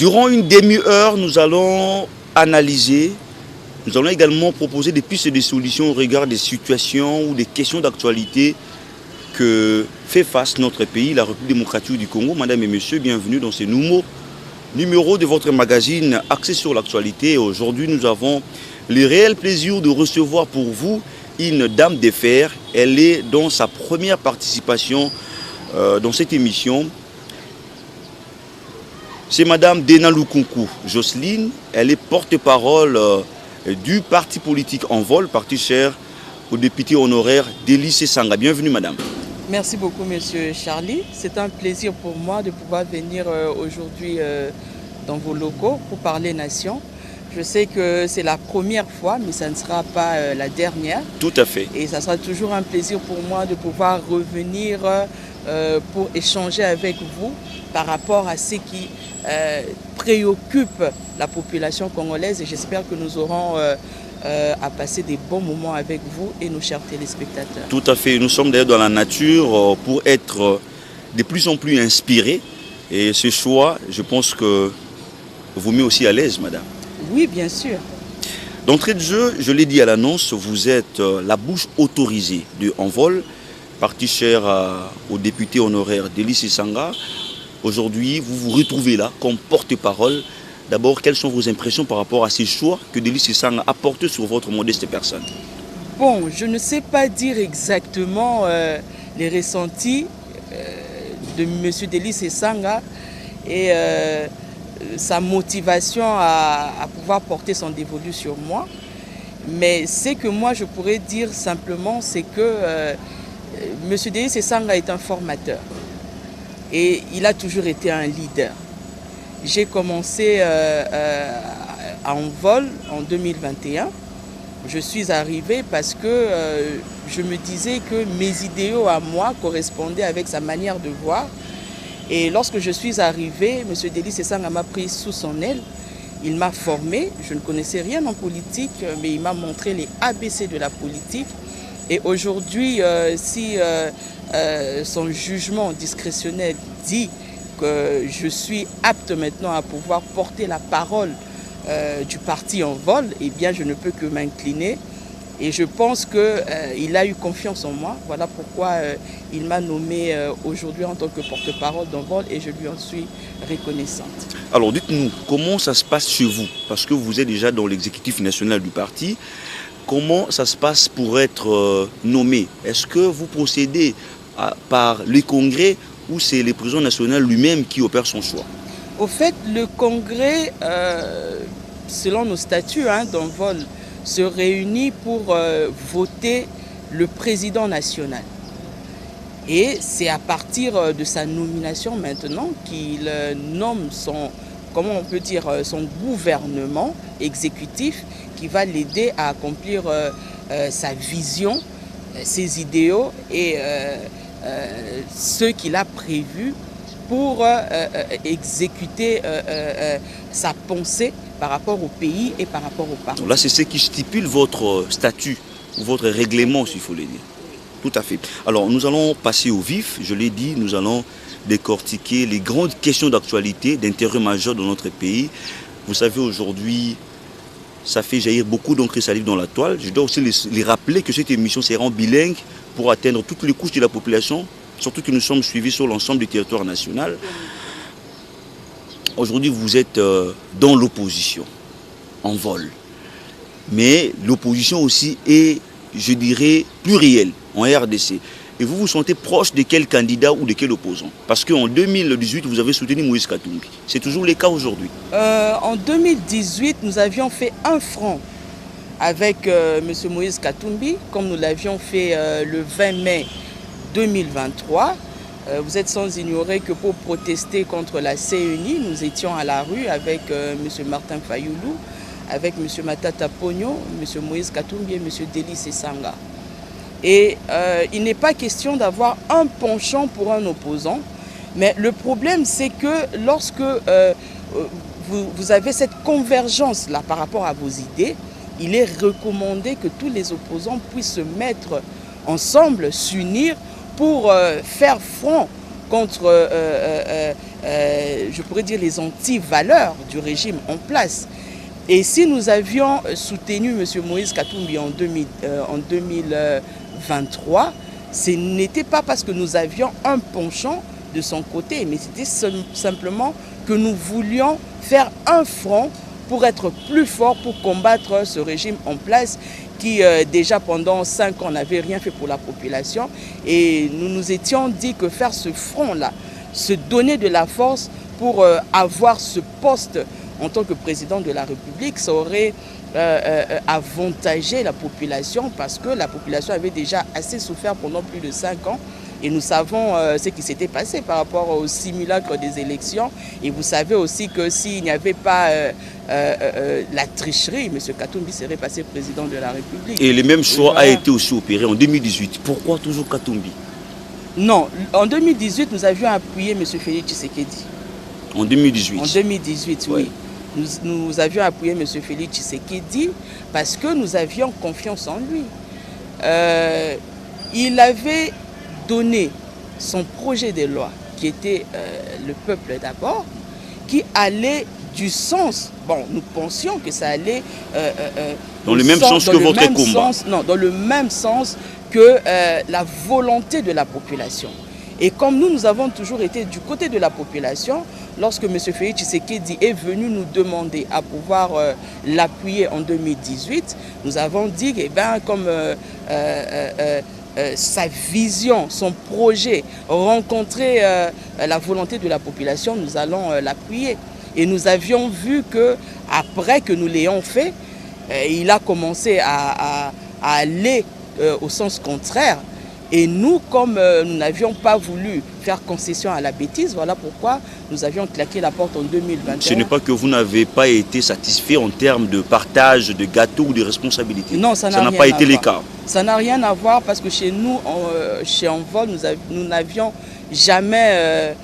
Durant une demi-heure, nous allons analyser, nous allons également proposer des pistes et des solutions au regard des situations ou des questions d'actualité que fait face notre pays, la République démocratique du Congo. Madame et messieurs, bienvenue dans ce nouveau numéro de votre magazine axé sur l'actualité. Aujourd'hui, nous avons le réel plaisir de recevoir pour vous une dame de fer. Elle est dans sa première participation dans cette émission. C'est Madame Dena Lukunku Jocelyne. Elle est porte-parole du parti politique Envol, parti cher au député honoraire Délice Sanga. Bienvenue Madame. Merci beaucoup Monsieur Charlie. C'est un plaisir pour moi de pouvoir venir aujourd'hui dans vos locaux pour parler nation. Je sais que c'est la première fois, mais ça ne sera pas la dernière. Tout à fait. Et ça sera toujours un plaisir pour moi de pouvoir revenir pour échanger avec vous par rapport à ce qui préoccupe la population congolaise. Et j'espère que nous aurons à passer des bons moments avec vous et nos chers téléspectateurs. Tout à fait. Nous sommes d'ailleurs dans la nature pour être de plus en plus inspirés. Et ce choix, je pense que vous met aussi à l'aise, madame. Oui, bien sûr. D'entrée de jeu, je l'ai dit à l'annonce, vous êtes la bouche autorisée de Envol, parti cher au député honoraire Délice Sanga. Aujourd'hui, vous vous retrouvez là comme porte-parole. D'abord, quelles sont vos impressions par rapport à ces choix que Délice Sanga a portés sur votre modeste personne? Bon, je ne sais pas dire exactement les ressentis de M. Délice Sanga et sa motivation à pouvoir porter son dévolu sur moi. Mais ce que moi je pourrais dire simplement, c'est que M. Délice Sanga est un formateur et il a toujours été un leader. J'ai commencé à Envol en 2021. Je suis arrivé parce que je me disais que mes idéaux à moi correspondaient avec sa manière de voir. Et lorsque je suis arrivé, M. Délice Sanga m'a pris sous son aile. Il m'a formé. Je ne connaissais rien en politique, mais il m'a montré les ABC de la politique. Et aujourd'hui, si son jugement discrétionnel dit que je suis apte maintenant à pouvoir porter la parole du parti Envol, eh bien je ne peux que m'incliner. Et je pense qu'il a eu confiance en moi. Voilà pourquoi il m'a nommé aujourd'hui en tant que porte-parole d'Envol et je lui en suis reconnaissante. Alors dites-nous, comment ça se passe chez vous? Parce que vous êtes déjà dans l'exécutif national du parti. Comment ça se passe pour être nommé? Est-ce que vous procédez par le congrès ou c'est le président national lui-même qui opère son choix? Au fait, le congrès, selon nos statuts d'Envol, se réunit pour voter le président national. Et c'est à partir de sa nomination maintenant qu'il nomme son, comment on peut dire, son gouvernement exécutif qui va l'aider à accomplir sa vision, ses idéaux et ce qu'il a prévu pour exécuter sa pensée par rapport au pays et par rapport au parti. Là, c'est ce qui stipule votre statut, votre règlement, s'il faut le dire. Tout à fait. Alors, nous allons passer au vif. Je l'ai dit, nous allons décortiquer les grandes questions d'actualité, d'intérêt majeur dans notre pays. Vous savez, aujourd'hui, ça fait jaillir beaucoup d'encre salive dans la toile. Je dois aussi les rappeler que cette émission sera en bilingue pour atteindre toutes les couches de la population, surtout que nous sommes suivis sur l'ensemble du territoire national. Aujourd'hui, vous êtes dans l'opposition, Envol. Mais l'opposition aussi est, je dirais, plurielle en RDC. Et vous vous sentez proche de quel candidat ou de quel opposant? Parce qu'en 2018, vous avez soutenu Moïse Katumbi. C'est toujours le cas aujourd'hui. En 2018, nous avions fait un front avec M. Moïse Katumbi, comme nous l'avions fait le 20 mai 2023. Vous êtes sans ignorer que pour protester contre la CENI, nous étions à la rue avec M. Martin Fayoulou, avec M. Matata Pogno, M. Moïse Katumbi et M. Délice Sanga. Et il n'est pas question d'avoir un penchant pour un opposant, mais le problème c'est que lorsque vous avez cette convergence-là par rapport à vos idées, il est recommandé que tous les opposants puissent se mettre ensemble, s'unir pour faire front contre je pourrais dire, les anti-valeurs du régime en place. Et si nous avions soutenu M. Moïse Katumbi en 2023, ce n'était pas parce que nous avions un penchant de son côté, mais c'était simplement que nous voulions faire un front pour être plus fort, pour combattre ce régime en place qui déjà pendant 5 ans n'avait rien fait pour la population. Et nous nous étions dit que faire ce front-là, se donner de la force pour avoir ce poste en tant que président de la République, ça aurait avantagé la population parce que la population avait déjà assez souffert pendant plus de 5 ans. Et nous savons ce qui s'était passé par rapport au simulacre des élections. Et vous savez aussi que s'il n'y avait pas la tricherie, M. Katumbi serait passé président de la République. Et le même choix a été aussi opéré en 2018. Pourquoi toujours Katumbi? Non, en 2018, nous avions appuyé M. Félix Tshisekedi. En 2018? En 2018, oui. Nous avions appuyé M. Félix Tshisekedi parce que nous avions confiance en lui. Il avait donné son projet de loi, qui était le peuple d'abord, qui allait du sens, bon, nous pensions que ça allait dans le même sens que votre combat. Non, dans le même sens que la volonté de la population. Et comme nous avons toujours été du côté de la population, lorsque M. Félix Tshisekedi est venu nous demander à pouvoir l'appuyer en 2018, nous avons dit, eh bien, comme sa vision, son projet rencontrer la volonté de la population, nous allons l'appuyer. Et nous avions vu que après que nous l'ayons fait, il a commencé à aller au sens contraire. Et nous, comme nous n'avions pas voulu faire concession à la bêtise, voilà pourquoi nous avions claqué la porte en 2021. Ce n'est pas que vous n'avez pas été satisfait en termes de partage de gâteaux ou de responsabilités. Non, ça n'a pas été le cas. Ça n'a rien à voir parce que chez nous, chez Envol, nous n'avions jamais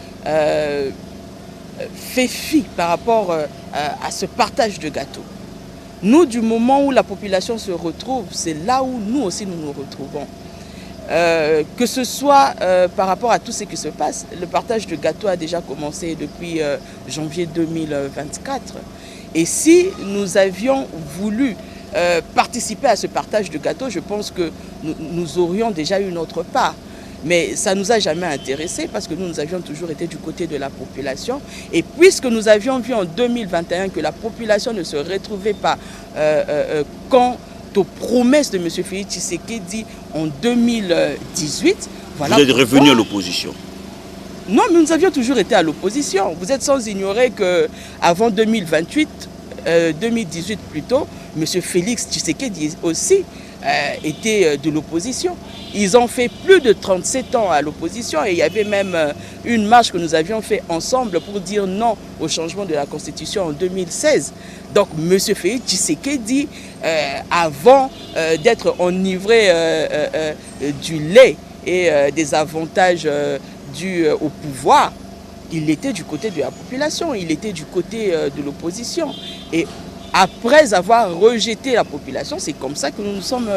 fait fi par rapport à ce partage de gâteaux. Nous, du moment où la population se retrouve, c'est là où nous aussi nous nous retrouvons. Que ce soit par rapport à tout ce qui se passe, le partage de gâteaux a déjà commencé depuis janvier 2024. Et si nous avions voulu participer à ce partage de gâteaux, je pense que nous aurions déjà eu notre part. Mais ça ne nous a jamais intéressés parce que nous avions toujours été du côté de la population. Et puisque nous avions vu en 2021 que la population ne se retrouvait pas quand aux promesses de M. Félix Tshisekedi en 2018. Voilà. Vous êtes revenu à l'opposition? Non, mais nous avions toujours été à l'opposition. Vous êtes sans ignorer qu'avant 2028, 2018 plutôt, M. Félix Tshisekedi aussi était de l'opposition. Ils ont fait plus de 37 ans à l'opposition et il y avait même une marche que nous avions fait ensemble pour dire non au changement de la Constitution en 2016. Donc M. Félix Tshisekedi, avant d'être enivré du lait et des avantages dus au pouvoir, il était du côté de la population, il était du côté de l'opposition. Et après avoir rejeté la population, c'est comme ça que nous nous sommes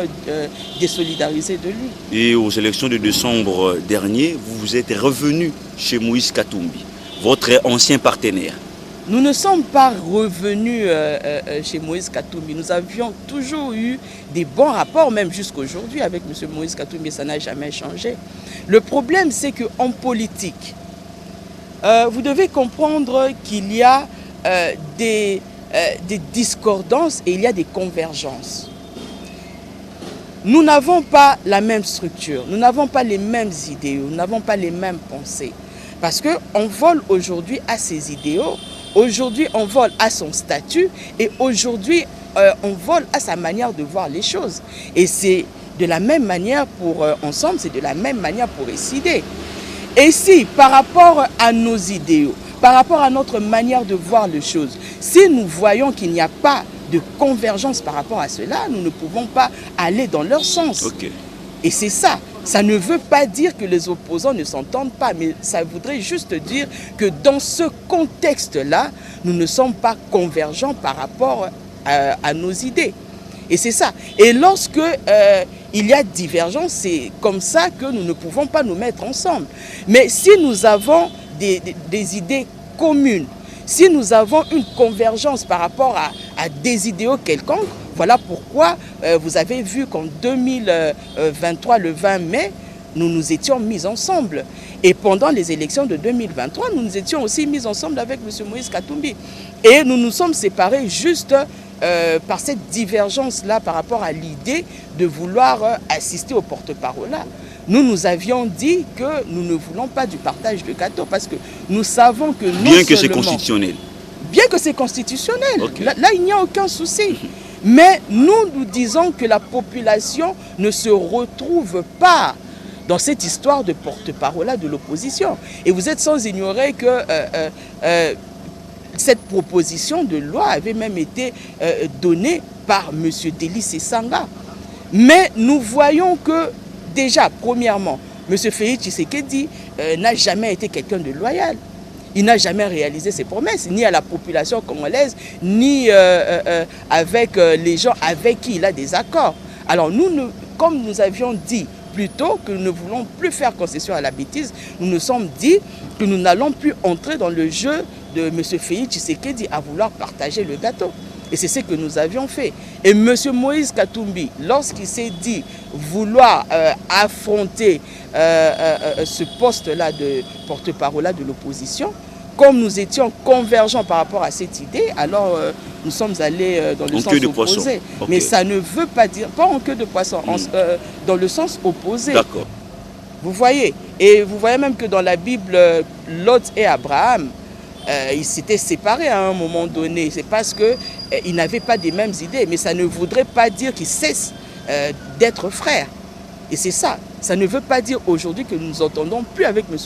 désolidarisés de lui. Et aux élections de décembre dernier, vous vous êtes revenu chez Moïse Katumbi, votre ancien partenaire. Nous ne sommes pas revenus chez Moïse Katumbi. Nous avions toujours eu des bons rapports, même jusqu'aujourd'hui, avec M. Moïse Katumbi. Ça n'a jamais changé. Le problème, c'est qu'en politique, vous devez comprendre qu'il y a des discordances et il y a des convergences. Nous n'avons pas la même structure, nous n'avons pas les mêmes idéaux, nous n'avons pas les mêmes pensées. Parce qu'Envol aujourd'hui a ses idéaux, aujourd'hui Envol a son statut et aujourd'hui Envol a sa manière de voir les choses. Et c'est de la même manière pour Ensemble, c'est de la même manière pour ESIDE. Et si par rapport à nos idéaux, par rapport à notre manière de voir les choses, si nous voyons qu'il n'y a pas de convergence par rapport à cela, nous ne pouvons pas aller dans leur sens. Okay. Et c'est ça. Ça ne veut pas dire que les opposants ne s'entendent pas, mais ça voudrait juste dire que dans ce contexte-là, nous ne sommes pas convergents par rapport à nos idées. Et c'est ça. Et lorsque il y a divergence, c'est comme ça que nous ne pouvons pas nous mettre ensemble. Mais si nous avons des idées communes, si nous avons une convergence par rapport à des idéaux quelconques, voilà pourquoi vous avez vu qu'en 2023, le 20 mai, nous nous étions mis ensemble. Et pendant les élections de 2023, nous nous étions aussi mis ensemble avec M. Moïse Katumbi. Et nous nous sommes séparés juste par cette divergence-là par rapport à l'idée de vouloir assister au porte-parole là. Nous avions dit que nous ne voulons pas du partage de gâteau parce que nous savons que bien que c'est constitutionnel. Bien que c'est constitutionnel. Okay. Là, il n'y a aucun souci. Mais nous disons que la population ne se retrouve pas dans cette histoire de porte-parole de l'opposition. Et vous êtes sans ignorer que cette proposition de loi avait même été donnée par M. Délice Sanga. Mais nous voyons que déjà, premièrement, M. Félix Tshisekedi n'a jamais été quelqu'un de loyal. Il n'a jamais réalisé ses promesses, ni à la population congolaise, ni avec les gens avec qui il a des accords. Alors comme nous avions dit plus tôt que nous ne voulons plus faire concession à la bêtise, nous nous sommes dit que nous n'allons plus entrer dans le jeu de M. Félix Tshisekedi à vouloir partager le gâteau. Et c'est ce que nous avions fait. Et M. Moïse Katumbi, lorsqu'il s'est dit vouloir affronter ce poste-là de porte-parole de l'opposition, comme nous étions convergents par rapport à cette idée, alors nous sommes allés dans le sens opposé. Okay. Mais ça ne veut pas dire, pas en queue de poisson, dans le sens opposé. D'accord. Vous voyez, et vous voyez même que dans la Bible, Lot et Abraham, ils s'étaient séparés à un moment donné. C'est parce qu'ils n'avaient pas les mêmes idées. Mais ça ne voudrait pas dire qu'ils cessent d'être frères. Et c'est ça. Ça ne veut pas dire aujourd'hui que nous nous entendons plus avec M.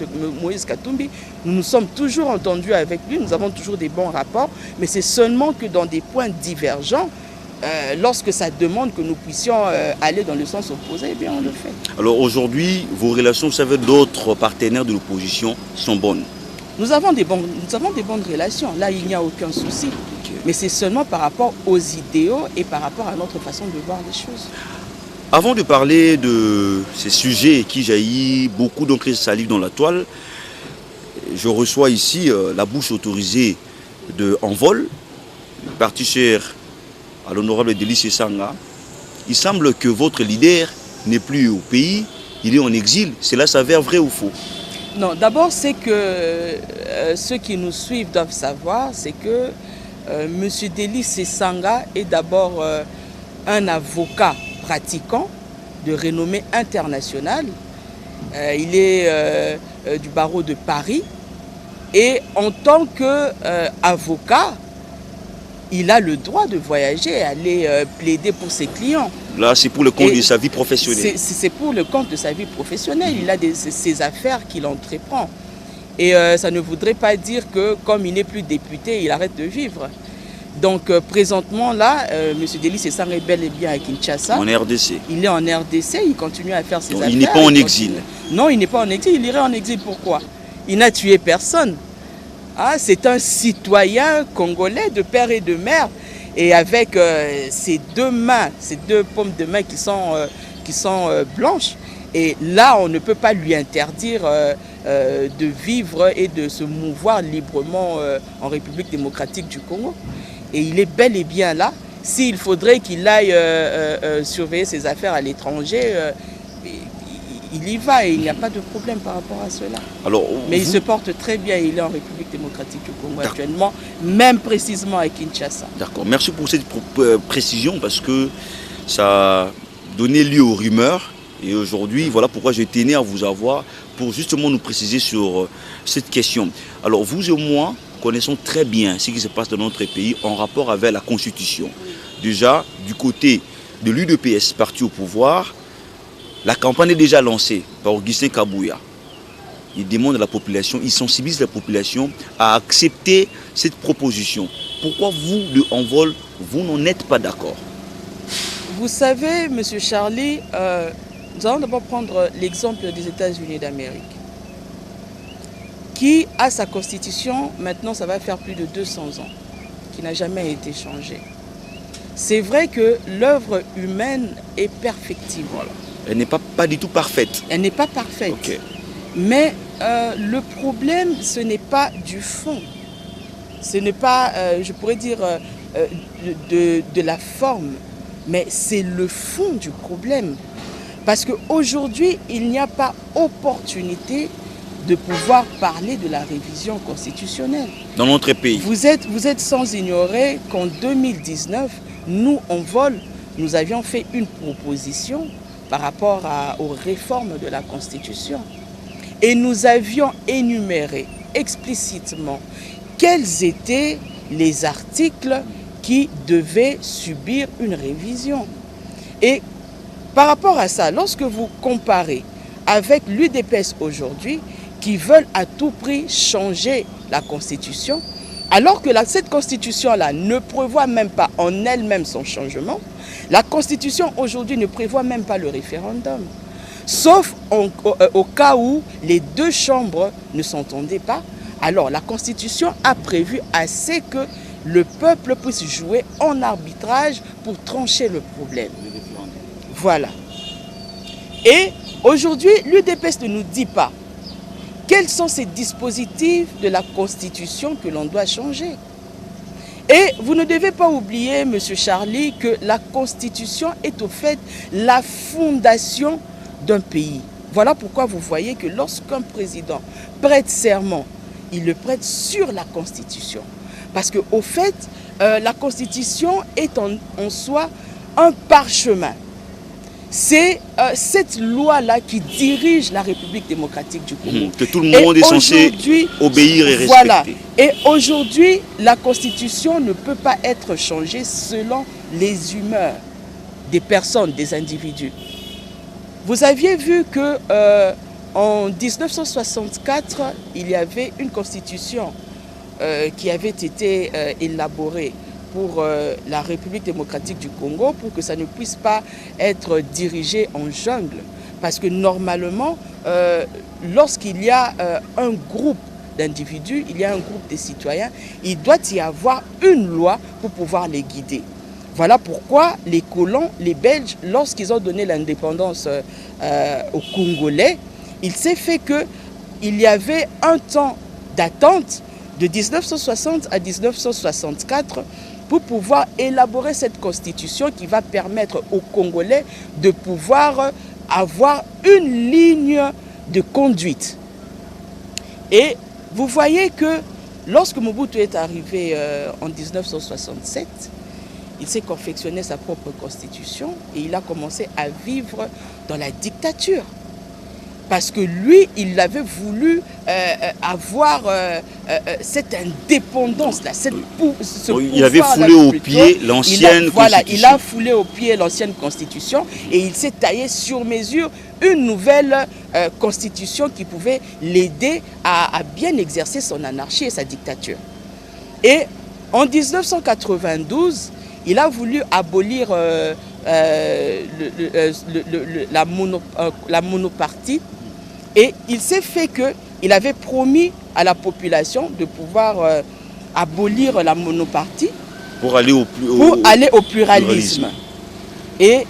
Moïse Katumbi. Nous nous sommes toujours entendus avec lui. Nous avons toujours des bons rapports. Mais c'est seulement que dans des points divergents, lorsque ça demande que nous puissions aller dans le sens opposé, eh bien on le fait. Alors aujourd'hui, vos relations, vous savez, d'autres partenaires de l'opposition sont bonnes. Nous avons des bonnes relations. Là, il n'y a aucun souci. Okay. Mais c'est seulement par rapport aux idéaux et par rapport à notre façon de voir les choses. Avant de parler de ces sujets qui jaillissent beaucoup d'encre salive dans la toile, je reçois ici la bouche autorisée de Envol, parti cher à l'honorable Délice Sanga. Il semble que votre leader n'est plus au pays, il est en exil. Cela s'avère vrai ou faux? Non, d'abord, c'est que ceux qui nous suivent doivent savoir, c'est que M. Délice Sanga est d'abord un avocat pratiquant de renommée internationale. Il est du barreau de Paris et en tant qu'avocat, il a le droit de voyager et aller plaider pour ses clients. Là, c'est pour le compte de sa vie professionnelle. C'est pour le compte de sa vie professionnelle. Il a ses affaires qu'il entreprend. Et ça ne voudrait pas dire que comme il n'est plus député, il arrête de vivre. Donc présentement là, M. Délice Sanga est bel et bien à Kinshasa. En RDC. Il est en RDC, il continue à faire ses affaires. Il n'est pas en exil. Non, il n'est pas en exil. Il irait en exil pourquoi? Il n'a tué personne. Ah, c'est un citoyen congolais de père et de mère. Et avec ses deux mains, ses deux paumes de main qui sont blanches. Et là, on ne peut pas lui interdire de vivre et de se mouvoir librement en République démocratique du Congo. Et il est bel et bien là. S'il faudrait qu'il aille surveiller ses affaires à l'étranger, il y va et il n'y a pas de problème par rapport à cela. Alors, mais il se porte très bien, il est en République démocratique du Congo actuellement, même précisément à Kinshasa. D'accord, merci pour cette précision parce que ça a donné lieu aux rumeurs. Et aujourd'hui, voilà pourquoi je tenais à vous avoir pour justement nous préciser sur cette question. Alors vous et moi connaissons très bien ce qui se passe dans notre pays en rapport avec la Constitution. Déjà, du côté de l'UDPS, parti au pouvoir, la campagne est déjà lancée par Augustin Kabouya. Il demande à la population, il sensibilise la population à accepter cette proposition. Pourquoi vous, de Envol, vous n'en êtes pas d'accord? Vous savez, M. Charlie, nous allons d'abord prendre l'exemple des États-Unis d'Amérique, qui a sa constitution, maintenant ça va faire plus de 200 ans, qui n'a jamais été changée. C'est vrai que l'œuvre humaine est perfectible. Voilà. Elle n'est pas du tout parfaite. Elle n'est pas parfaite. Okay. Mais le problème, ce n'est pas du fond. Ce n'est pas, je pourrais dire, de la forme, mais c'est le fond du problème. Parce qu'aujourd'hui, il n'y a pas opportunité de pouvoir parler de la révision constitutionnelle. Dans notre pays. Vous êtes sans ignorer qu'en 2019, nous, en vol, nous avions fait une proposition par rapport aux réformes de la Constitution. Et nous avions énuméré explicitement quels étaient les articles qui devaient subir une révision. Et par rapport à ça, lorsque vous comparez avec l'UDPS aujourd'hui, qui veulent à tout prix changer la Constitution, alors que cette Constitution-là ne prévoit même pas en elle-même son changement, la Constitution aujourd'hui ne prévoit même pas le référendum. Sauf au cas où les deux chambres ne s'entendaient pas, alors la Constitution a prévu assez que le peuple puisse jouer en arbitrage pour trancher le problème. Voilà. Et aujourd'hui, l'UDPS ne nous dit pas quels sont ces dispositifs de la Constitution que l'on doit changer. Et vous ne devez pas oublier, M. Charlie, que la Constitution est au fait la fondation d'un pays. Voilà pourquoi vous voyez que lorsqu'un président prête serment, il le prête sur la Constitution. Parce qu'au fait, la Constitution est en soi un parchemin. C'est cette loi-là qui dirige la République démocratique du Congo. Que tout le monde est censé obéir et respecter. Voilà. Et aujourd'hui, la Constitution ne peut pas être changée selon les humeurs des personnes, des individus. Vous aviez vu que en 1964, il y avait une Constitution qui avait été élaborée pour la République démocratique du Congo, pour que ça ne puisse pas être dirigé en jungle. Parce que normalement, lorsqu'il y a un groupe d'individus, il y a un groupe de citoyens, il doit y avoir une loi pour pouvoir les guider. Voilà pourquoi les colons, les Belges, lorsqu'ils ont donné l'indépendance aux Congolais, il s'est fait qu'il y avait un temps d'attente de 1960 à 1964 pour pouvoir élaborer cette constitution qui va permettre aux Congolais de pouvoir avoir une ligne de conduite. Et vous voyez que lorsque Mobutu est arrivé en 1967, il s'est confectionné sa propre constitution et il a commencé à vivre dans la dictature. Parce que lui, il avait voulu avoir cette indépendance-là, il avait foulé au pied l'ancienne Voilà, il a foulé au pied l'ancienne constitution et il s'est taillé sur mesure une nouvelle constitution qui pouvait l'aider à bien exercer son anarchie et sa dictature. Et en 1992, il a voulu abolir la monopartie. Et il s'est fait qu'il avait promis à la population de pouvoir abolir la monopartie pour aller au pluralisme. Et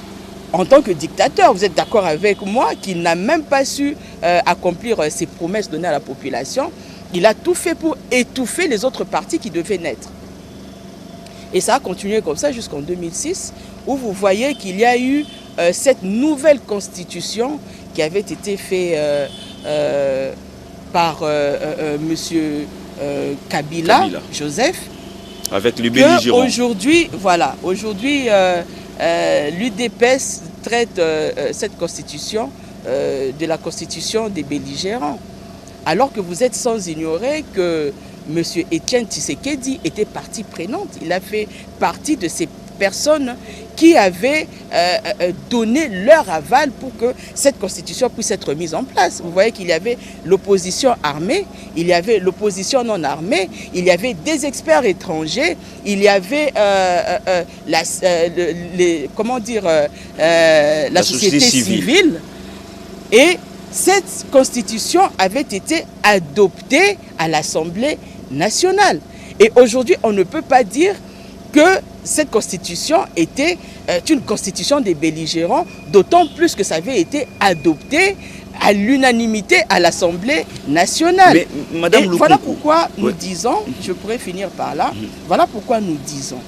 en tant que dictateur, vous êtes d'accord avec moi qu'il n'a même pas su accomplir ses promesses données à la population. Il a tout fait pour étouffer les autres partis qui devaient naître. Et ça a continué comme ça jusqu'en 2006, où vous voyez qu'il y a eu cette nouvelle constitution qui avait été faite par M. Kabila, Joseph. Avec les belligérants. Aujourd'hui, voilà, l'UDPS traite cette constitution de la constitution des belligérants. Alors que vous êtes sans ignorer que M. Étienne Tshisekedi était partie prenante. Il a fait partie de ces personnes qui avaient donné leur aval pour que cette constitution puisse être mise en place. Vous voyez qu'il y avait l'opposition armée, il y avait l'opposition non armée, il y avait des experts étrangers, il y avait la société civile. Et cette constitution avait été adoptée à l'Assemblée nationale. Et aujourd'hui, on ne peut pas dire que cette constitution était une constitution des belligérants, d'autant plus que ça avait été adopté à l'unanimité à l'Assemblée nationale. Mais, Madame et voilà pourquoi nous disons, je pourrais finir par là, voilà pourquoi nous disons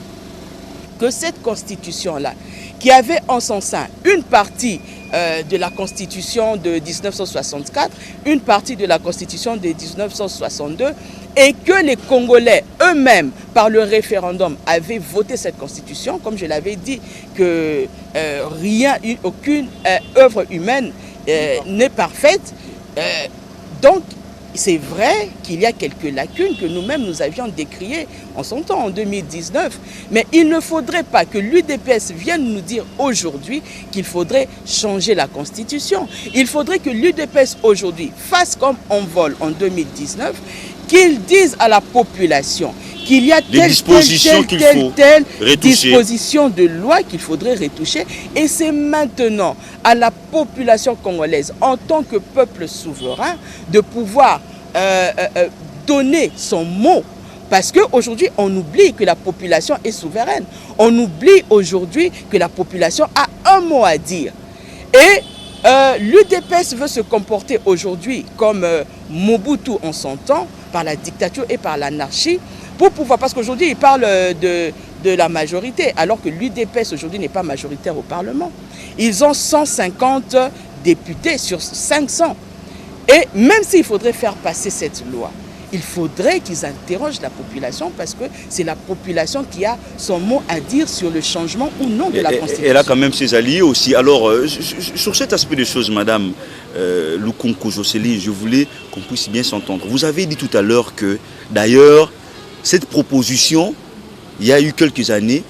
que cette constitution-là, qui avait en son sein une partie de la constitution de 1964, une partie de la constitution de 1962, et que les Congolais eux-mêmes, par le référendum, avaient voté cette constitution, comme je l'avais dit, que aucune œuvre humaine n'est parfaite. Donc, c'est vrai qu'il y a quelques lacunes que nous-mêmes nous avions décriées en son temps, en 2019. Mais il ne faudrait pas que l'UDPS vienne nous dire aujourd'hui qu'il faudrait changer la Constitution. Il faudrait que l'UDPS aujourd'hui fasse comme Envol en 2019, qu'il dise à la population qu'il y a telle disposition de loi qu'il faudrait retoucher. Et c'est maintenant à la population congolaise, en tant que peuple souverain, de pouvoir donner son mot. Parce qu'aujourd'hui, on oublie que la population est souveraine. On oublie aujourd'hui que la population a un mot à dire. Et l'UDPS veut se comporter aujourd'hui comme Mobutu en son temps, par la dictature et par l'anarchie, pour pouvoir, parce qu'aujourd'hui, il parle de la majorité, alors que l'UDPS aujourd'hui n'est pas majoritaire au Parlement. Ils ont 150 députés sur 500. Et même s'il faudrait faire passer cette loi, il faudrait qu'ils interrogent la population, parce que c'est la population qui a son mot à dire sur le changement ou non de la Constitution. Elle a quand même ses alliés aussi. Alors, sur cet aspect des choses, Madame Lukonko Jocelyne, je voulais qu'on puisse bien s'entendre. Vous avez dit tout à l'heure que, d'ailleurs, cette proposition, il y a eu quelques années,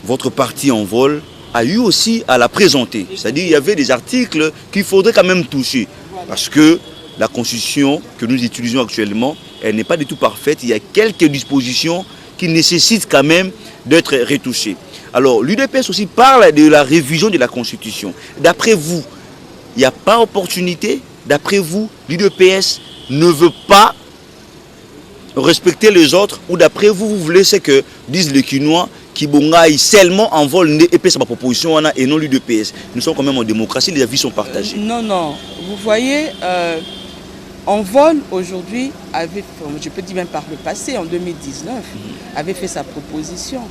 votre parti Envol a eu aussi à la présenter. C'est-à-dire qu'il y avait des articles qu'il faudrait quand même toucher. Parce que la Constitution que nous utilisons actuellement, elle n'est pas du tout parfaite. Il y a quelques dispositions qui nécessitent quand même d'être retouchées. Alors, l'UDPS aussi parle de la révision de la Constitution. D'après vous, il n'y a pas opportunité. D'après vous, l'UDPS ne veut pas respecter les autres. Ou d'après vous, vous voulez ce que disent les Quinois, qui bongaï seulement Envol et sa proposition et non l'UDPS. Nous sommes quand même en démocratie, les avis sont partagés. Non. Vous voyez, Envol aujourd'hui avait, je peux dire même par le passé, en 2019, avait fait sa proposition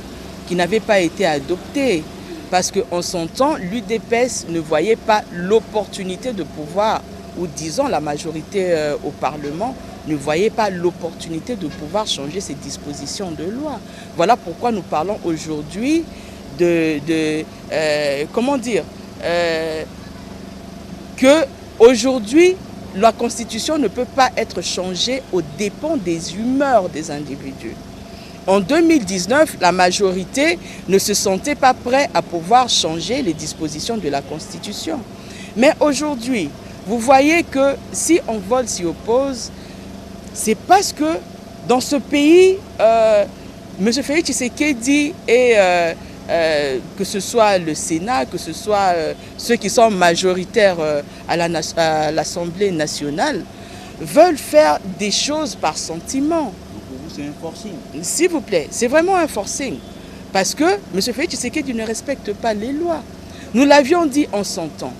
qui n'avait pas été adoptée. Parce qu'en son temps, l'UDPS ne voyait pas l'opportunité de pouvoir, ou disons la majorité au Parlement, ne voyait pas l'opportunité de pouvoir changer ces dispositions de loi. Voilà pourquoi nous parlons aujourd'hui comment dire, que aujourd'hui la Constitution ne peut pas être changée aux dépens des humeurs des individus. En 2019, la majorité ne se sentait pas prête à pouvoir changer les dispositions de la Constitution. Mais aujourd'hui, vous voyez que si Envol s'y oppose, c'est parce que dans ce pays, M. Félix Tshisekedi et que ce soit le Sénat, que ce soit ceux qui sont majoritaires à l'Assemblée nationale, veulent faire des choses par sentiment. Pour vous, c'est un forcing. S'il vous plaît, c'est vraiment un forcing. Parce que M. Félix Tshisekedi ne respecte pas les lois. Nous l'avions dit en son temps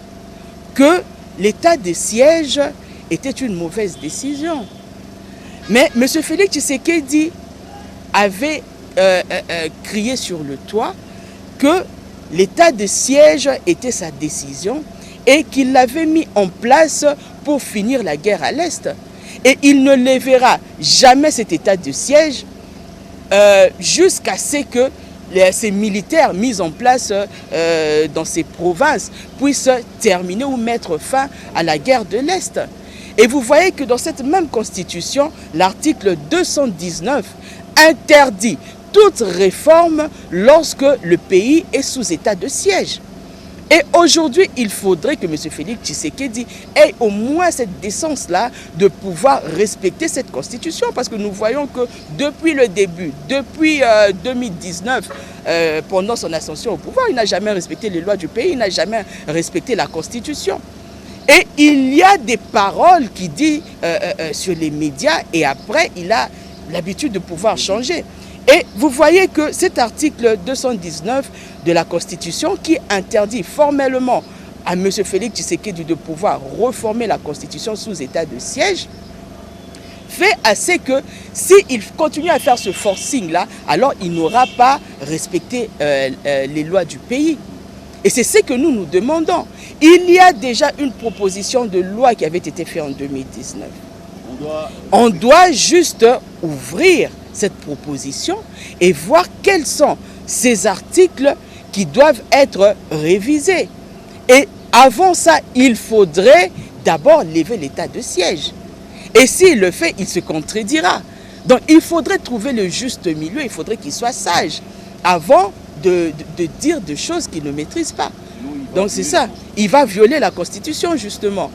que l'état de siège était une mauvaise décision. Mais M. Félix Tshisekedi avait crié sur le toit que l'état de siège était sa décision et qu'il l'avait mis en place pour finir la guerre à l'Est. Et il ne lèvera jamais cet état de siège jusqu'à ce que ces militaires mis en place dans ces provinces puissent terminer ou mettre fin à la guerre de l'Est. Et vous voyez que dans cette même constitution, l'article 219 interdit toute réforme lorsque le pays est sous état de siège. Et aujourd'hui, il faudrait que M. Félix Tshisekedi ait au moins cette décence-là de pouvoir respecter cette constitution. Parce que nous voyons que depuis le début, depuis 2019, pendant son ascension au pouvoir, il n'a jamais respecté les lois du pays, il n'a jamais respecté la constitution. Et il y a des paroles qu'il dit sur les médias et après, il a l'habitude de pouvoir changer. Et vous voyez que cet article 219 de la Constitution qui interdit formellement à M. Félix Tshisekedi de pouvoir reformer la Constitution sous état de siège, fait assez que s'il continue à faire ce forcing-là, alors il n'aura pas respecté les lois du pays. Et c'est ce que nous nous demandons. Il y a déjà une proposition de loi qui avait été faite en 2019. On doit juste ouvrir cette proposition et voir quels sont ces articles qui doivent être révisés. Et avant ça, il faudrait d'abord lever l'état de siège. Et s'il le fait, il se contredira. Donc il faudrait trouver le juste milieu, il faudrait qu'il soit sage avant de dire des choses qu'il ne maîtrise pas. Donc c'est ça, il va violer la Constitution justement.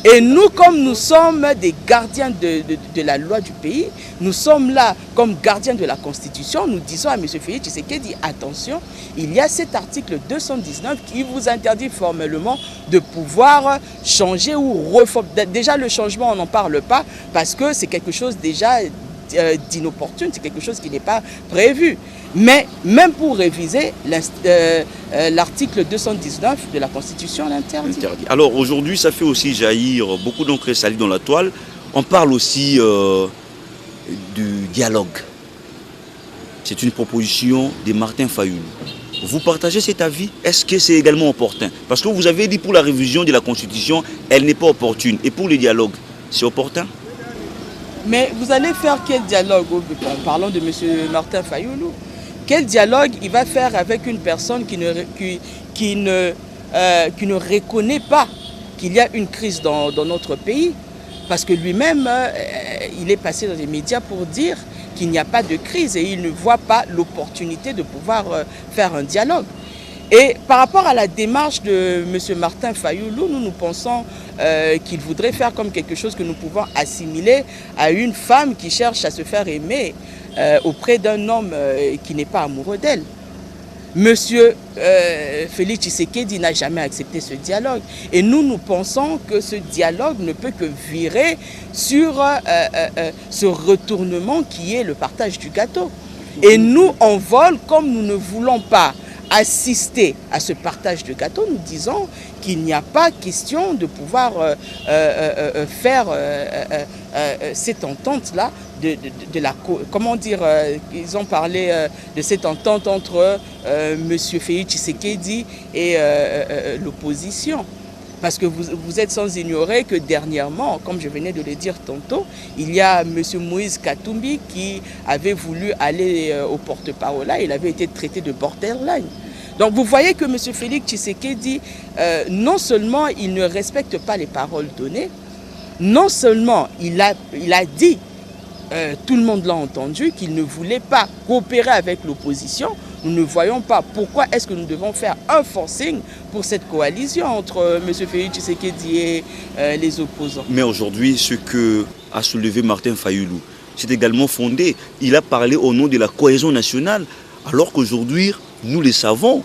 Et nous, comme nous sommes des gardiens de la loi du pays, nous sommes là comme gardiens de la Constitution, nous disons à M. Félix Tshisekedi, attention, il y a cet article 219 qui vous interdit formellement de pouvoir changer ou reformer. Déjà le changement, on n'en parle pas parce que c'est quelque chose déjà d'inopportune, c'est quelque chose qui n'est pas prévu. Mais même pour réviser, l'article 219 de la Constitution l'interdit. Alors aujourd'hui, ça fait aussi jaillir beaucoup d'encre salée dans la toile. On parle aussi du dialogue. C'est une proposition de Martin Fayulu. Vous partagez cet avis? Est-ce que c'est également opportun? Parce que vous avez dit pour la révision de la Constitution, elle n'est pas opportune. Et pour le dialogue, c'est opportun? Mais vous allez faire quel dialogue en parlant de M. Martin Fayulu? Quel dialogue il va faire avec une personne qui ne reconnaît pas qu'il y a une crise dans notre pays? Parce que lui-même, il est passé dans les médias pour dire qu'il n'y a pas de crise et il ne voit pas l'opportunité de pouvoir faire un dialogue. Et par rapport à la démarche de M. Martin Fayulu, nous pensons qu'il voudrait faire comme quelque chose que nous pouvons assimiler à une femme qui cherche à se faire aimer auprès d'un homme qui n'est pas amoureux d'elle. Monsieur Félix Tshisekedi n'a jamais accepté ce dialogue. Et nous pensons que ce dialogue ne peut que virer sur ce retournement qui est le partage du gâteau. Et nous, on vole comme nous ne voulons pas assister à ce partage de gâteau, nous disons qu'il n'y a pas question de pouvoir faire cette entente-là, comment dire, ils ont parlé de cette entente entre M. Félix Tshisekedi et l'opposition. Parce que vous êtes sans ignorer que dernièrement, comme je venais de le dire tantôt, il y a M. Moïse Katumbi qui avait voulu aller au porte-parole là, il avait été traité de borderline. Donc vous voyez que M. Félix Tshisekedi, non seulement il ne respecte pas les paroles données, non seulement il a dit, tout le monde l'a entendu, qu'il ne voulait pas coopérer avec l'opposition. Nous ne voyons pas pourquoi est-ce que nous devons faire un forcing pour cette coalition entre M. Félix Tshisekedi et les opposants. Mais aujourd'hui, ce que a soulevé Martin Fayulu, c'est également fondé. Il a parlé au nom de la cohésion nationale, alors qu'aujourd'hui, nous le savons,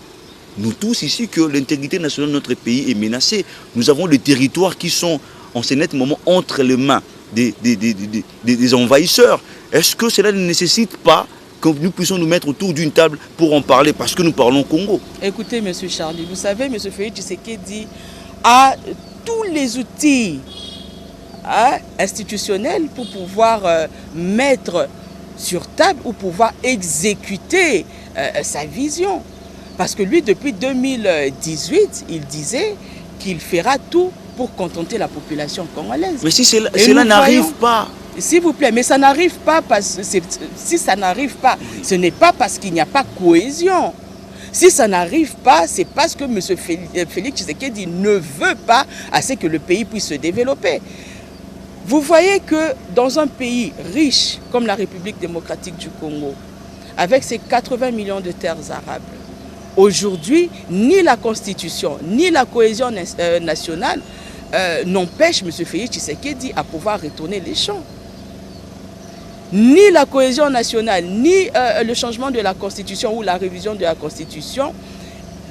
nous tous ici, que l'intégrité nationale de notre pays est menacée. Nous avons des territoires qui sont en ce net moment entre les mains des envahisseurs. Est-ce que cela ne nécessite pas que nous puissions nous mettre autour d'une table pour en parler, parce que nous parlons Congo? Écoutez, M. Charlie, vous savez, M. Félix Tshisekedi a tous les outils institutionnels pour pouvoir mettre sur table ou pouvoir exécuter sa vision. Parce que lui, depuis 2018, il disait qu'il fera tout pour contenter la population congolaise. Mais si cela n'arrive pas... S'il vous plaît, mais ça n'arrive pas parce que si ça n'arrive pas, ce n'est pas parce qu'il n'y a pas cohésion. Si ça n'arrive pas, c'est parce que M. Félix Tshisekedi ne veut pas assez que le pays puisse se développer. Vous voyez que dans un pays riche comme la République démocratique du Congo, avec ses 80 millions de terres arables, aujourd'hui, ni la Constitution, ni la cohésion nationale n'empêchent M. Félix Tshisekedi à pouvoir retourner les champs. Ni la cohésion nationale, ni le changement de la Constitution ou la révision de la Constitution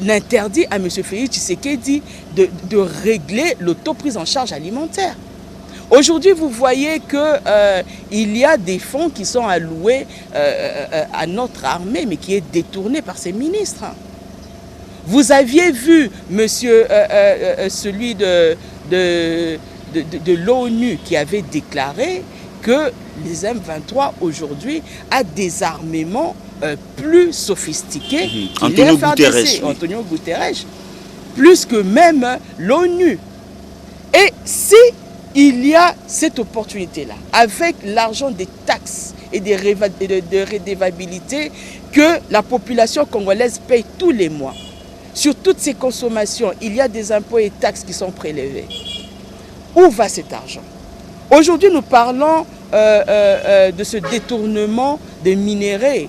n'interdit à M. Félix Tshisekedi de régler l'autoprise en charge alimentaire. Aujourd'hui, vous voyez qu'il y a des fonds qui sont alloués à notre armée, mais qui est détourné par ses ministres. Vous aviez vu, monsieur, celui de l'ONU qui avait déclaré que les M23 aujourd'hui a des armements plus sophistiqués qu'il les FARDC, Antonio Guterres, plus que même l'ONU. Et si il y a cette opportunité-là, avec l'argent des taxes et de redevabilité que la population congolaise paye tous les mois, sur toutes ces consommations, il y a des impôts et taxes qui sont prélevés. Où va cet argent? Aujourd'hui, nous parlons de ce détournement des minéraux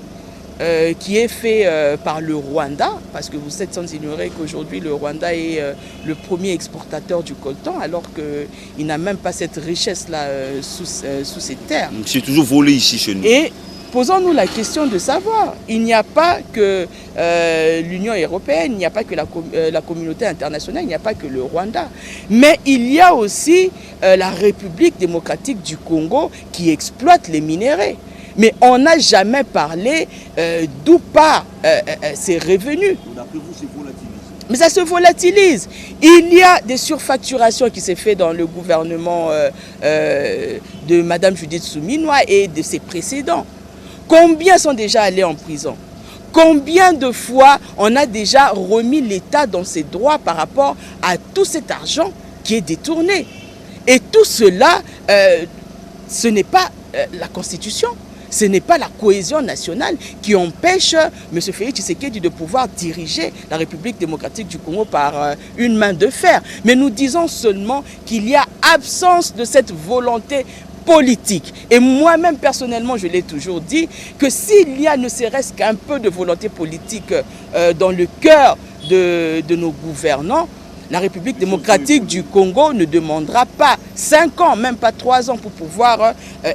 qui est fait par le Rwanda, parce que vous êtes sans ignorer qu'aujourd'hui le Rwanda est le premier exportateur du coltan, alors qu'il n'a même pas cette richesse-là sous ses terres. C'est toujours volé ici chez nous. Et posons-nous la question de savoir, il n'y a pas que l'Union européenne, il n'y a pas que la communauté internationale, il n'y a pas que le Rwanda, mais il y a aussi la République démocratique du Congo qui exploite les minéraux. Mais on n'a jamais parlé d'où part ces revenus. D'après vous, c'est volatilisé. Mais ça se volatilise. Il y a des surfacturations qui s'est fait dans le gouvernement de Mme Judith Souminois et de ses précédents. Combien sont déjà allés en prison? Combien de fois on a déjà remis l'État dans ses droits par rapport à tout cet argent qui est détourné? Et tout cela, ce n'est pas la Constitution. Ce n'est pas la cohésion nationale qui empêche M. Félix Tshisekedi de pouvoir diriger la République démocratique du Congo par une main de fer. Mais nous disons seulement qu'il y a absence de cette volonté politique. Et moi-même, personnellement, je l'ai toujours dit, que s'il y a ne serait-ce qu'un peu de volonté politique dans le cœur de nos gouvernants, la République démocratique du Congo ne demandera pas 5 ans, même pas 3 ans pour pouvoir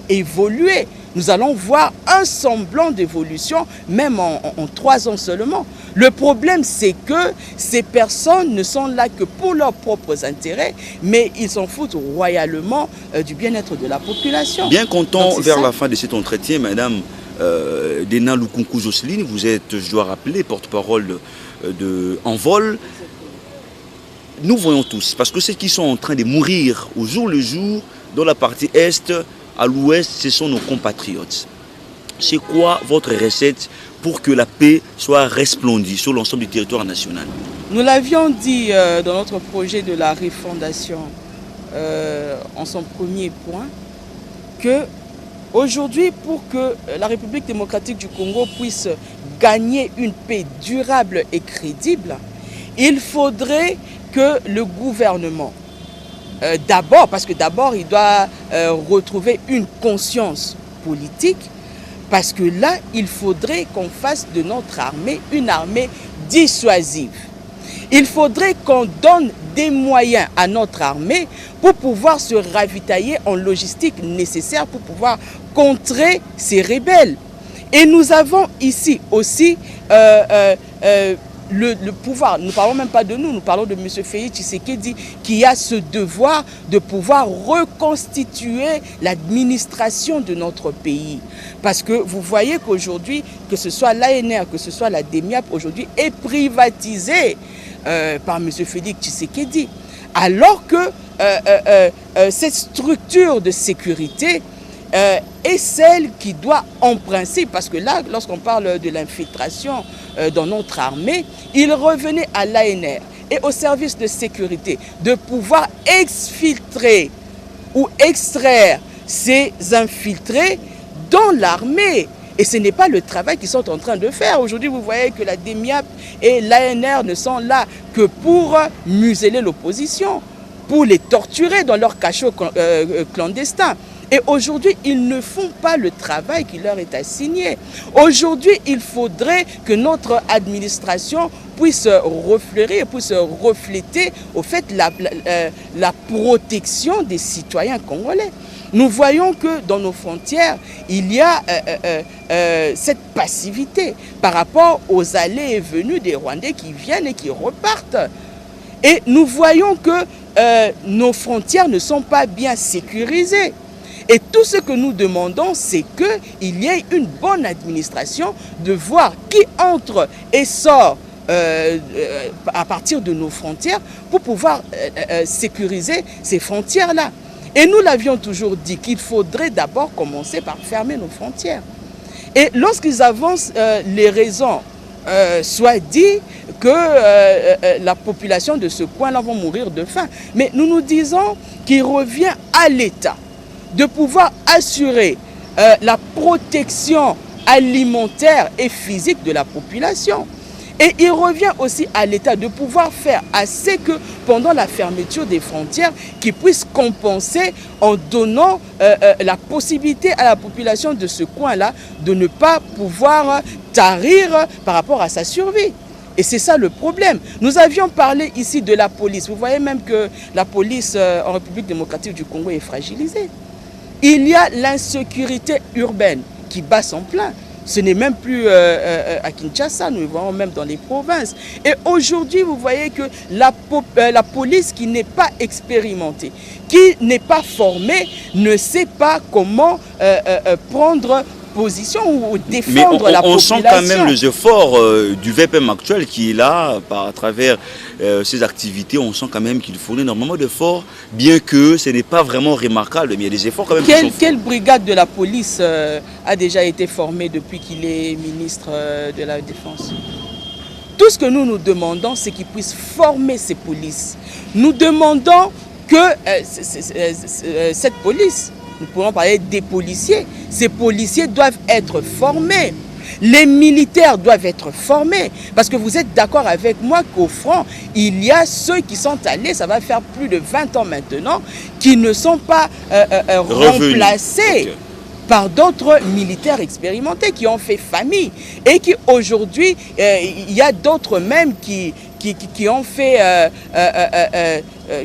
évoluer. Nous allons voir un semblant d'évolution, même en 3 ans seulement. Le problème, c'est que ces personnes ne sont là que pour leurs propres intérêts, mais ils s'en foutent royalement du bien-être de la population. Bien content vers la fin de cet entretien, Madame Dena Lukunku Jocelyne, vous êtes, je dois rappeler, porte-parole de Envol. Nous voyons tous, parce que ceux qui sont en train de mourir au jour le jour, dans la partie Est, à l'Ouest, ce sont nos compatriotes. C'est quoi votre recette pour que la paix soit resplendie sur l'ensemble du territoire national? Nous l'avions dit dans notre projet de la refondation, en son premier point, que aujourd'hui, pour que la République démocratique du Congo puisse gagner une paix durable et crédible, il faudrait que le gouvernement, d'abord, parce que d'abord il doit retrouver une conscience politique, parce que là, il faudrait qu'on fasse de notre armée une armée dissuasive. Il faudrait qu'on donne des moyens à notre armée pour pouvoir se ravitailler en logistique nécessaire pour pouvoir contrer ces rebelles. Et nous avons ici aussi le pouvoir, nous ne parlons même pas de nous parlons de M. Félix Tshisekedi qui a ce devoir de pouvoir reconstituer l'administration de notre pays. Parce que vous voyez qu'aujourd'hui, que ce soit l'ANR, que ce soit la DEMIAP, aujourd'hui est privatisée par M. Félix Tshisekedi. Alors que cette structure de sécurité est celle qui doit en principe, parce que là, lorsqu'on parle de l'infiltration dans notre armée, il revenait à l'ANR et au service de sécurité de pouvoir exfiltrer ou extraire ces infiltrés dans l'armée. Et ce n'est pas le travail qu'ils sont en train de faire. Aujourd'hui, vous voyez que la DEMIAP et l'ANR ne sont là que pour museler l'opposition, pour les torturer dans leurs cachots clandestins. Et aujourd'hui, ils ne font pas le travail qui leur est assigné. Aujourd'hui, il faudrait que notre administration puisse refleurir, puisse refléter au fait la protection des citoyens congolais. Nous voyons que dans nos frontières, il y a cette passivité par rapport aux allées et venues des Rwandais qui viennent et qui repartent. Et nous voyons que nos frontières ne sont pas bien sécurisées. Et tout ce que nous demandons, c'est qu'il y ait une bonne administration, de voir qui entre et sort à partir de nos frontières pour pouvoir sécuriser ces frontières-là. Et nous l'avions toujours dit qu'il faudrait d'abord commencer par fermer nos frontières. Et lorsqu'ils avancent les raisons, soit dit que la population de ce coin-là va mourir de faim. Mais nous nous disons qu'il revient à l'État de pouvoir assurer la protection alimentaire et physique de la population. Et il revient aussi à l'État de pouvoir faire assez que pendant la fermeture des frontières, qu'il puisse compenser en donnant la possibilité à la population de ce coin-là de ne pas pouvoir tarir par rapport à sa survie. Et c'est ça le problème. Nous avions parlé ici de la police. Vous voyez même que la police en République démocratique du Congo est fragilisée. Il y a l'insécurité urbaine qui bat son plein. Ce n'est même plus à Kinshasa, nous le voyons même dans les provinces. Et aujourd'hui, vous voyez que la police qui n'est pas expérimentée, qui n'est pas formée, ne sait pas comment prendre position ou défendre la population. On sent quand même les efforts du VPM actuel qui est là, à travers ses activités, on sent quand même qu'il faut énormément d'efforts, bien que ce n'est pas vraiment remarquable, mais il y a des efforts quand même. Quelle brigade de la police a déjà été formée depuis qu'il est ministre de la Défense? Tout ce que nous demandons, c'est qu'il puisse former ces polices. Nous demandons que cette police, nous pourrons parler des policiers. Ces policiers doivent être formés. Les militaires doivent être formés. Parce que vous êtes d'accord avec moi qu'au front, il y a ceux qui sont allés, ça va faire plus de 20 ans maintenant, qui ne sont pas remplacés par d'autres militaires expérimentés qui ont fait famille. Et qui aujourd'hui, il y a d'autres même qui ont fait,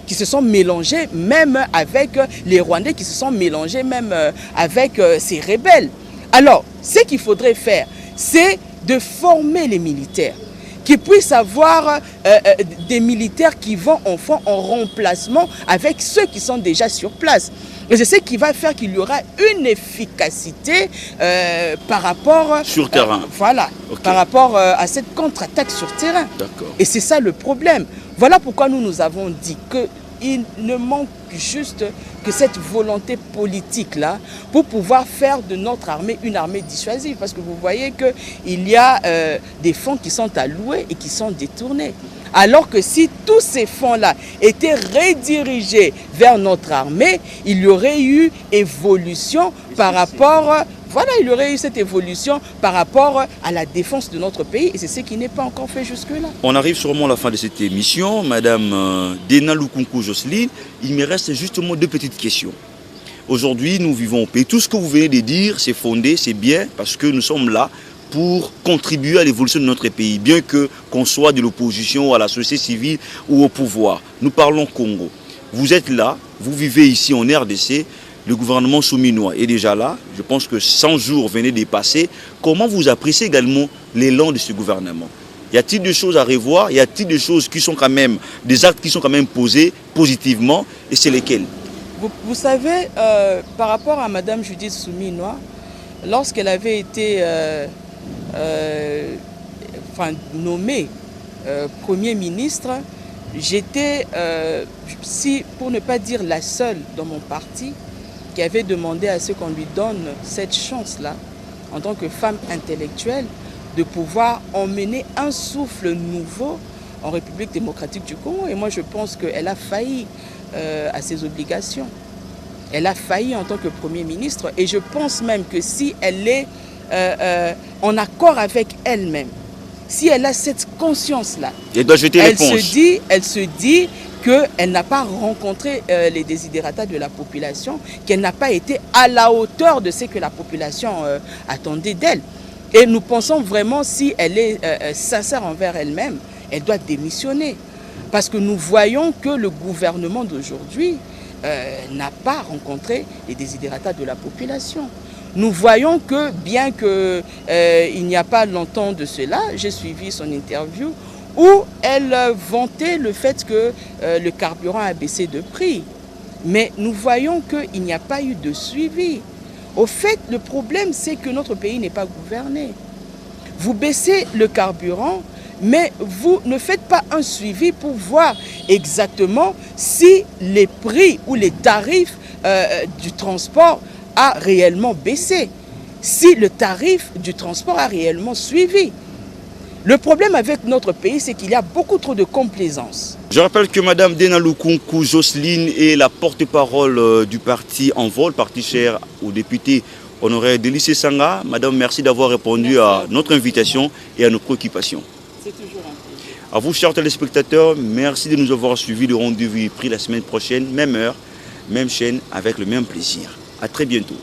qui se sont mélangés même avec les Rwandais, qui se sont mélangés même avec ces rebelles. Alors, ce qu'il faudrait faire, c'est de former les militaires, qu'ils puissent avoir des militaires qui vont enfin en remplacement avec ceux qui sont déjà sur place. Et c'est ce qui va faire qu'il y aura une efficacité par rapport... Sur terrain. Voilà, okay. Par rapport à cette contre-attaque sur terrain. D'accord. Et c'est ça le problème. Voilà pourquoi nous avons dit qu'il ne manque juste que cette volonté politique-là pour pouvoir faire de notre armée une armée dissuasive. Parce que vous voyez qu'il y a des fonds qui sont alloués et qui sont détournés. Alors que si tous ces fonds-là étaient redirigés vers notre armée, il y aurait eu évolution par rapport... Voilà, il y aurait eu cette évolution par rapport à la défense de notre pays. Et c'est ce qui n'est pas encore fait jusque-là. On arrive sûrement à la fin de cette émission. Madame Dena Lukunku Jocelyne, il me reste justement deux petites questions. Aujourd'hui, nous vivons au pays. Tout ce que vous venez de dire, c'est fondé, c'est bien, parce que nous sommes là pour contribuer à l'évolution de notre pays, bien qu'on soit de l'opposition, à la société civile ou au pouvoir. Nous parlons Congo. Vous êtes là, vous vivez ici en RDC, le gouvernement souminois est déjà là. Je pense que 100 jours venaient de passer. Comment vous appréciez également l'élan de ce gouvernement? Y a-t-il des choses à revoir? Y a-t-il des choses qui sont quand même, des actes qui sont quand même posés positivement? Et c'est lesquels? Vous savez, par rapport à Madame Judith Souminois, lorsqu'elle avait été nommée Premier ministre, j'étais, pour ne pas dire la seule dans mon parti, qui avait demandé à ce qu'on lui donne cette chance-là, en tant que femme intellectuelle, de pouvoir emmener un souffle nouveau en République démocratique du Congo. Et moi, je pense qu'elle a failli à ses obligations. Elle a failli en tant que Premier ministre. Et je pense même que si elle est en accord avec elle-même, si elle a cette conscience-là, elle se dit qu'elle n'a pas rencontré les désidératas de la population, qu'elle n'a pas été à la hauteur de ce que la population attendait d'elle. Et nous pensons vraiment, si elle est sincère envers elle-même, elle doit démissionner. Parce que nous voyons que le gouvernement d'aujourd'hui n'a pas rencontré les désidératas de la population. Nous voyons que, bien qu'il n'y a pas longtemps de cela, j'ai suivi son interview, où elle vantait le fait que le carburant a baissé de prix. Mais nous voyons qu'il n'y a pas eu de suivi. Au fait, le problème, c'est que notre pays n'est pas gouverné. Vous baissez le carburant, mais vous ne faites pas un suivi pour voir exactement si les prix ou les tarifs du transport a réellement baissé, si le tarif du transport a réellement suivi. Le problème avec notre pays, c'est qu'il y a beaucoup trop de complaisance. Je rappelle que Mme Dena Lukunku Jocelyne est la porte-parole du parti En Vol, parti cher au député honoraire Delis Esanga. Madame, merci d'avoir répondu à notre invitation et à nos préoccupations. C'est toujours un plaisir. À vous, chers téléspectateurs, merci de nous avoir suivis. Le rendez-vous est pris la semaine prochaine, même heure, même chaîne, avec le même plaisir. À très bientôt.